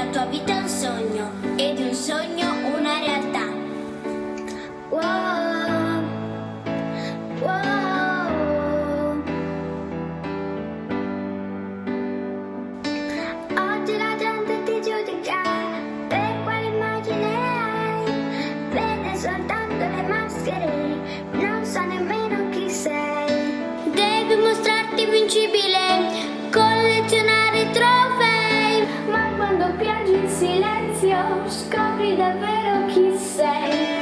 la tua vita è un sogno e di un sogno una realtà. Wow, wow. Oggi la gente ti giudica per quale immagine hai, vede soltanto le maschere, non sa nemmeno chi sei. Devi mostrarti invincibile, collezionare trofei, ma quando piangi in silenzio scopri davvero chi sei.